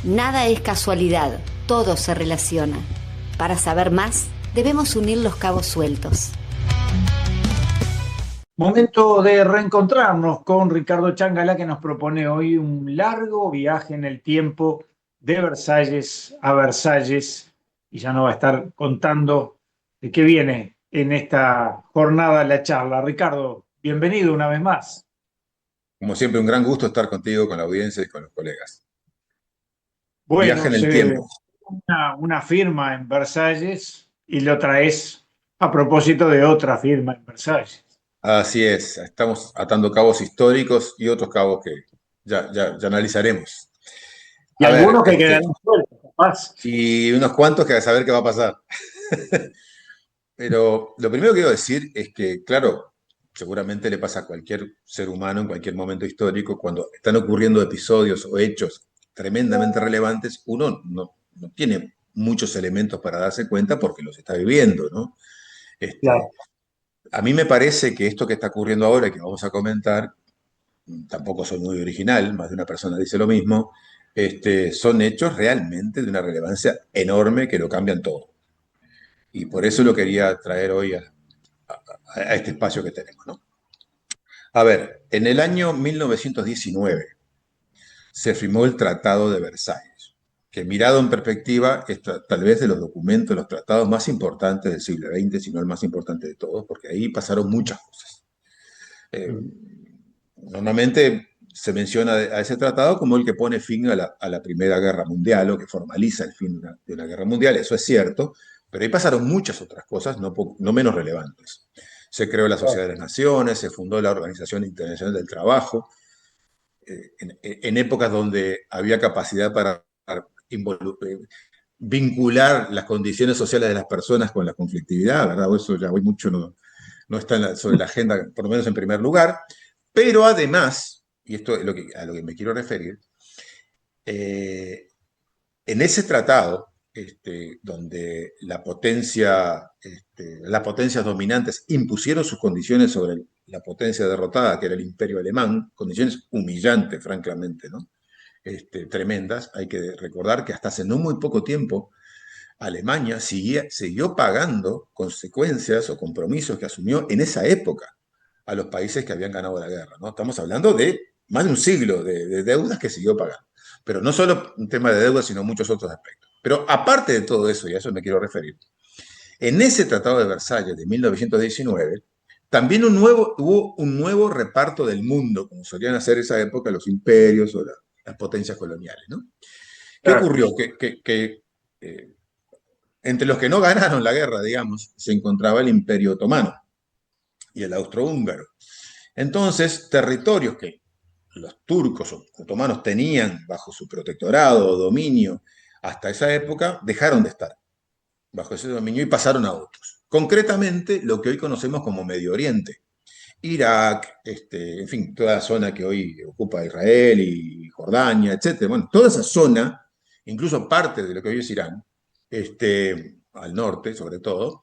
Nada es casualidad, todo se relaciona. Para saber más, debemos unir los cabos sueltos. Momento de reencontrarnos con Ricardo Changala, que nos propone hoy un largo viaje en el tiempo de Versalles a Versalles, y ya nos va a estar contando de qué viene en esta jornada la charla. Ricardo, bienvenido una vez más. Como siempre, un gran gusto estar contigo, con la audiencia y con los colegas. Viaje Bueno, en el tiempo. una firma en Versalles y lo traes a propósito de otra firma en Versalles. Así es, estamos atando cabos históricos y otros cabos que ya analizaremos. Y A ver, algunos que quedaron sueltos, capaz. y unos cuantos que a saber qué va a pasar. Pero lo primero que quiero decir es que, claro, seguramente le pasa a cualquier ser humano en cualquier momento histórico, cuando están ocurriendo episodios o hechos tremendamente relevantes, uno no tiene muchos elementos para darse cuenta porque los está viviendo, ¿no? Este, Claro. a mí me parece que esto que está ocurriendo ahora y que vamos a comentar, tampoco soy muy original, más de una persona dice lo mismo, son hechos realmente de una relevancia enorme que lo cambian todo. Y por eso lo quería traer hoy a este espacio que tenemos, ¿no? A ver, en el año 1919 se firmó el Tratado de Versalles, que mirado en perspectiva es tal vez de los documentos, los tratados más importantes del siglo XX, si no el más importante de todos, porque ahí pasaron muchas cosas. Eh, Normalmente se menciona a ese tratado como el que pone fin a la Primera Guerra Mundial o que formaliza el fin de una guerra mundial, eso es cierto, pero ahí pasaron muchas otras cosas no menos relevantes. Se creó la Sociedad de las Naciones, se fundó la Organización Internacional del Trabajo, en épocas donde había capacidad para vincular las condiciones sociales de las personas con la conflictividad, ¿verdad? Eso ya hoy mucho no está sobre la agenda, por lo menos en primer lugar. Pero además, y esto es a lo que me quiero referir, eh, en ese tratado, donde las potencias dominantes impusieron sus condiciones sobre la potencia derrotada, que era el Imperio Alemán, condiciones humillantes, francamente, ¿no? Tremendas. Hay que recordar que hasta hace no muy poco tiempo Alemania siguió pagando consecuencias o compromisos que asumió en esa época a los países que habían ganado la guerra, ¿no? Estamos hablando de más de un siglo de deudas que siguió pagando. Pero no solo un tema de deudas, sino muchos otros aspectos. Pero aparte de todo eso, y a eso me quiero referir, en ese Tratado de Versalles de 1919, también hubo un nuevo reparto del mundo, como solían hacer esa época los imperios o las potencias coloniales, ¿no? ¿Qué Claro. ocurrió? Eh, entre los que no ganaron la guerra, digamos, se encontraba el Imperio Otomano y el Austrohúngaro. Entonces, territorios que los turcos o otomanos tenían bajo su protectorado o dominio hasta esa época, dejaron de estar bajo ese dominio y pasaron a otros. Concretamente, lo que hoy conocemos como Medio Oriente. Irak, en fin, toda la zona que hoy ocupa Israel y Jordania, etcétera. Bueno, toda esa zona, incluso parte de lo que hoy es Irán, al norte sobre todo,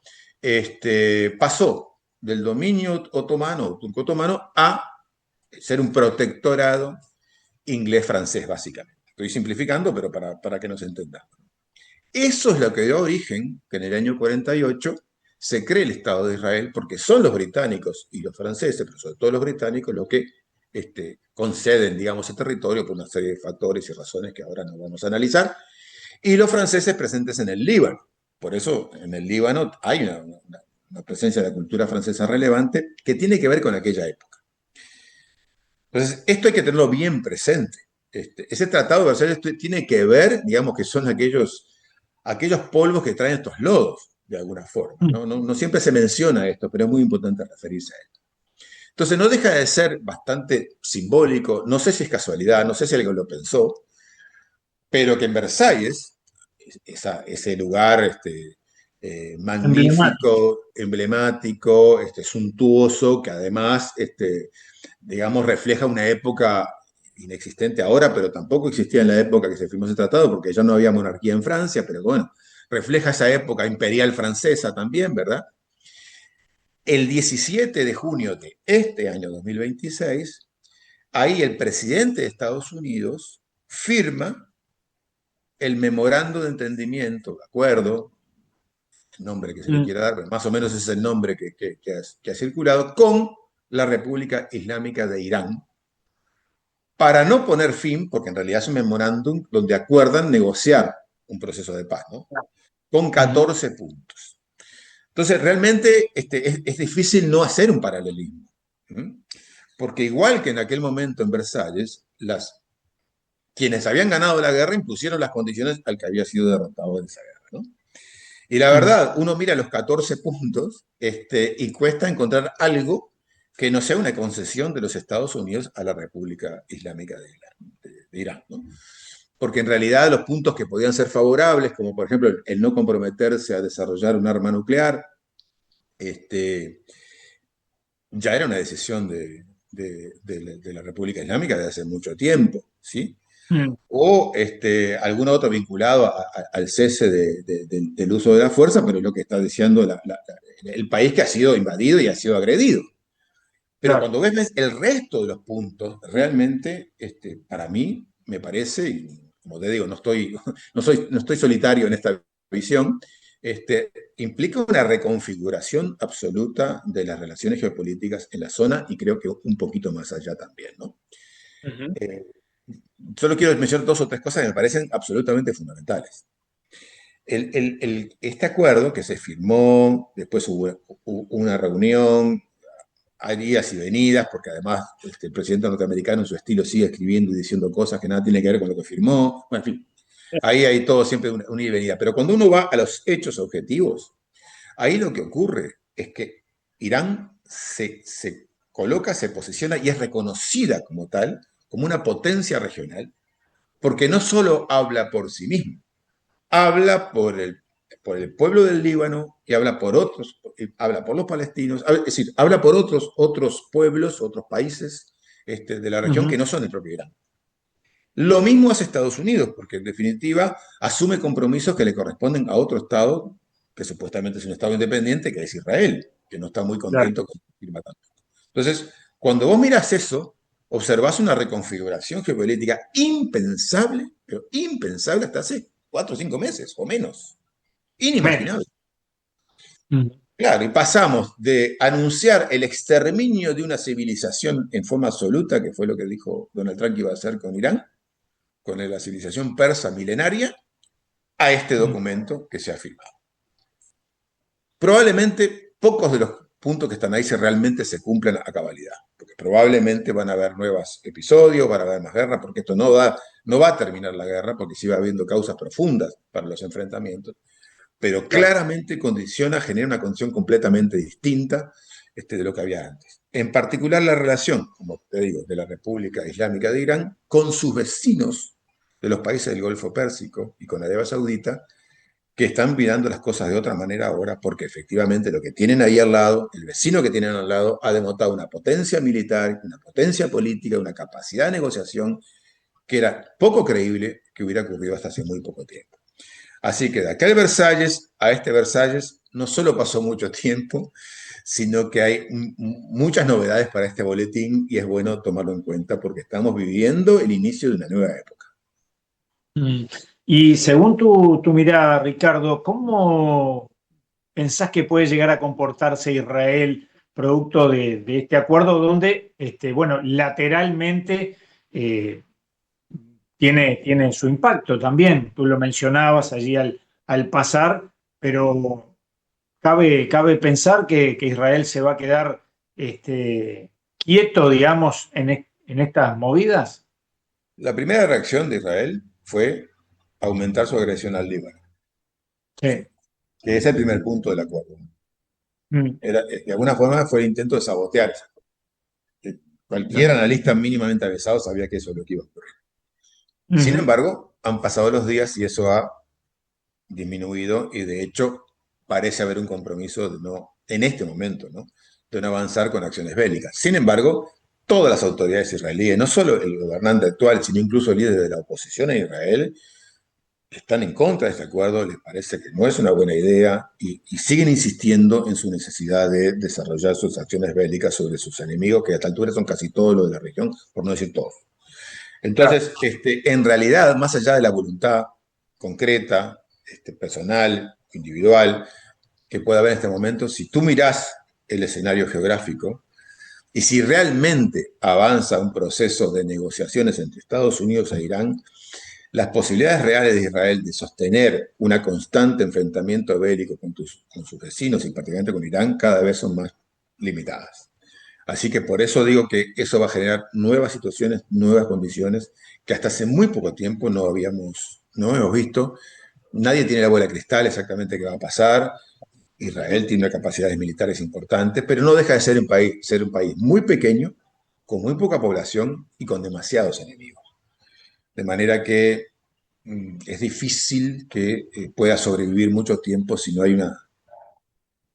pasó del dominio otomano, turco-otomano, a ser un protectorado inglés-francés, básicamente. Estoy simplificando, pero para que nos entendamos. Eso es lo que dio origen que en el año 48 se cree el Estado de Israel, porque son los británicos y los franceses, pero sobre todo los británicos, los que conceden, digamos, ese territorio por una serie de factores y razones que ahora no vamos a analizar, y los franceses presentes en el Líbano. Por eso en el Líbano hay una presencia de la cultura francesa relevante que tiene que ver con aquella época. Entonces, esto hay que tenerlo bien presente. Ese tratado de Versalles tiene que ver, digamos, que son aquellos polvos que traen estos lodos, de alguna forma. No siempre se menciona esto, pero es muy importante referirse a esto. Entonces, no deja de ser bastante simbólico, no sé si es casualidad, no sé si alguien lo pensó, pero que en Versalles, ese lugar Emblemático. magnífico, emblemático, suntuoso, que además, digamos, refleja una época inexistente ahora, pero tampoco existía en la época que se firmó ese tratado, porque ya no había monarquía en Francia, pero bueno, refleja esa época imperial francesa también, ¿verdad? El 17 de junio de este año 2026, ahí el presidente de Estados Unidos firma el memorando de entendimiento, de acuerdo, el nombre que se le quiera dar, pero más o menos ese es el nombre que ha circulado, con la República Islámica de Irán, para no poner fin, porque en realidad es un memorándum donde acuerdan negociar un proceso de paz, ¿no? Con 14 puntos. Entonces, realmente es difícil no hacer un paralelismo, porque igual que en aquel momento en Versalles, quienes habían ganado la guerra impusieron las condiciones al que había sido derrotado en esa guerra, ¿no? Y la verdad, uno mira los 14 puntos y cuesta encontrar algo que no sea una concesión de los Estados Unidos a la República Islámica de Irán, ¿no? Porque en realidad los puntos que podían ser favorables, como por ejemplo el no comprometerse a desarrollar un arma nuclear, ya era una decisión de la República Islámica de hace mucho tiempo, ¿sí? O algún otro vinculado al cese del uso de la fuerza, pero es lo que está diciendo el país que ha sido invadido y ha sido agredido. Pero cuando ves el resto de los puntos, realmente, para mí, me parece, y como te digo, no estoy solitario en esta visión, implica una reconfiguración absoluta de las relaciones geopolíticas en la zona y creo que un poquito más allá también, ¿no? Solo quiero mencionar 2 o 3 cosas que me parecen absolutamente fundamentales. Este acuerdo que se firmó, después hubo una reunión, hay idas y venidas, porque además el presidente norteamericano en su estilo sigue escribiendo y diciendo cosas que nada tienen que ver con lo que firmó. Bueno, en fin, ahí hay todo siempre una ida y venida. Pero cuando uno va a los hechos objetivos, ahí lo que ocurre es que Irán se coloca, se posiciona y es reconocida como tal, como una potencia regional, porque no solo habla por sí mismo, habla por el pueblo del Líbano y habla por otros, habla por los palestinos, es decir, habla por otros pueblos, otros países de la región que no son el propio Irán. Lo mismo hace Estados Unidos, porque en definitiva asume compromisos que le corresponden a otro Estado, que supuestamente es un Estado independiente, que es Israel, que no está muy contento con la firma tanto. Entonces, cuando vos miras eso, observás una reconfiguración geopolítica impensable, pero impensable hasta hace 4 o 5 meses o menos. Inimaginable. Claro, y pasamos de anunciar el exterminio de una civilización en forma absoluta, que fue lo que dijo Donald Trump que iba a hacer con Irán, con la civilización persa milenaria, a este documento que se ha firmado. Probablemente pocos de los puntos que están ahí realmente se cumplan a cabalidad, porque probablemente van a haber nuevos episodios, van a haber más guerras, porque esto no va a terminar la guerra, porque sigue habiendo causas profundas para los enfrentamientos, pero claramente genera una condición completamente distinta de lo que había antes. En particular la relación, como te digo, de la República Islámica de Irán con sus vecinos de los países del Golfo Pérsico y con Arabia Saudita, que están mirando las cosas de otra manera ahora, porque efectivamente lo que tienen ahí al lado, el vecino que tienen al lado, ha demostrado una potencia militar, una potencia política, una capacidad de negociación que era poco creíble que hubiera ocurrido hasta hace muy poco tiempo. Así que de aquel Versalles a este Versalles no solo pasó mucho tiempo, sino que hay muchas novedades para este boletín y es bueno tomarlo en cuenta porque estamos viviendo el inicio de una nueva época. Y según tu mirada, Ricardo, ¿cómo pensás que puede llegar a comportarse Israel producto de este acuerdo donde, bueno, lateralmente tiene su impacto también? Tú lo mencionabas allí al pasar, pero cabe pensar que Israel se va a quedar quieto, digamos, en estas movidas. La primera reacción de Israel fue aumentar su agresión al Líbano. Sí. Que es el primer punto del acuerdo. De alguna forma fue el intento de sabotear esa cosa. Cualquier analista mínimamente avisado sabía que eso es lo que iba a ocurrir. Sin embargo, han pasado los días y eso ha disminuido y de hecho parece haber un compromiso en este momento, ¿no? De no avanzar con acciones bélicas. Sin embargo, todas las autoridades israelíes, no solo el gobernante actual, sino incluso líderes de la oposición en Israel, están en contra de este acuerdo, les parece que no es una buena idea y siguen insistiendo en su necesidad de desarrollar sus acciones bélicas sobre sus enemigos, que a esta altura son casi todos los de la región, por no decir todos. Entonces, en realidad, más allá de la voluntad concreta, personal, individual, que pueda haber en este momento, si tú mirás el escenario geográfico y si realmente avanza un proceso de negociaciones entre Estados Unidos e Irán, las posibilidades reales de Israel de sostener una constante enfrentamiento bélico con sus vecinos y particularmente con Irán cada vez son más limitadas. Así que por eso digo que eso va a generar nuevas situaciones, nuevas condiciones que hasta hace muy poco tiempo no hemos visto. Nadie tiene la bola de cristal exactamente qué va a pasar. Israel tiene capacidades militares importantes, pero no deja de ser un país muy pequeño, con muy poca población y con demasiados enemigos. De manera que es difícil que pueda sobrevivir mucho tiempo si no hay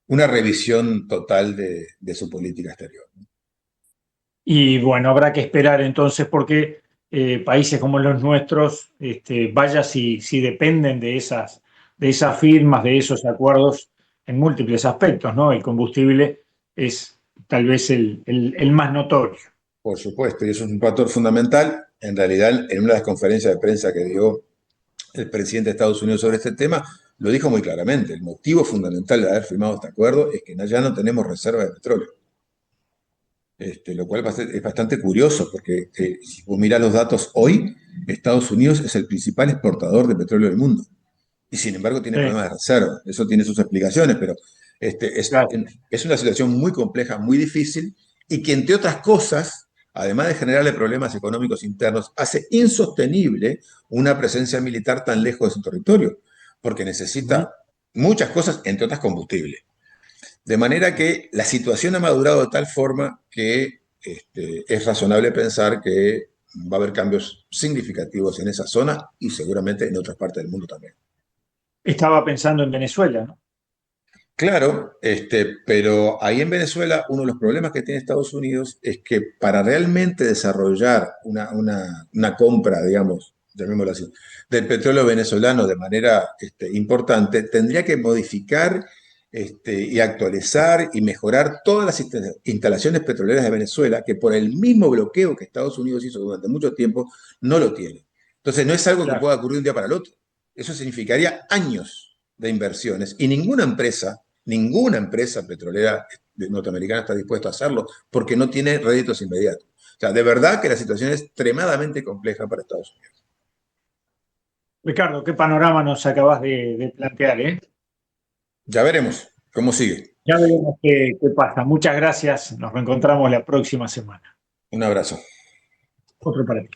una revisión total de su política exterior. Y bueno, habrá que esperar entonces porque países como los nuestros, vaya si dependen de esas firmas, de esos acuerdos en múltiples aspectos, ¿no? El combustible es tal vez el más notorio. Por supuesto, y eso es un factor fundamental. En realidad, en una de las conferencias de prensa que dio el presidente de Estados Unidos sobre este tema, lo dijo muy claramente. El motivo fundamental de haber firmado este acuerdo es que ya no tenemos reserva de petróleo. Lo cual es bastante curioso, porque si vos mirás los datos hoy, Estados Unidos es el principal exportador de petróleo del mundo. Y sin embargo tiene Sí, problemas de reserva. Eso tiene sus explicaciones, pero claro. es una situación muy compleja, muy difícil, y que entre otras cosas, además de generarle problemas económicos internos, hace insostenible una presencia militar tan lejos de su territorio, porque necesita muchas cosas, entre otras combustible. De manera que la situación ha madurado de tal forma que es razonable pensar que va a haber cambios significativos en esa zona y seguramente en otras partes del mundo también. Estaba pensando en Venezuela, ¿no? Claro, pero ahí en Venezuela uno de los problemas que tiene Estados Unidos es que para realmente desarrollar una compra, digamos, llamémoslo así, del petróleo venezolano de manera importante, tendría que modificar y actualizar y mejorar todas las instalaciones petroleras de Venezuela, que por el mismo bloqueo que Estados Unidos hizo durante mucho tiempo, no lo tiene. Entonces no es algo que Claro. pueda ocurrir de un día para el otro. Eso significaría años de inversiones y ninguna empresa petrolera norteamericana está dispuesta a hacerlo porque no tiene réditos inmediatos. O sea, de verdad que la situación es extremadamente compleja para Estados Unidos. Ricardo, qué panorama nos acabas de plantear, ¿eh? Ya veremos cómo sigue. Ya veremos qué pasa. Muchas gracias. Nos reencontramos la próxima semana. Un abrazo. Otro para ti.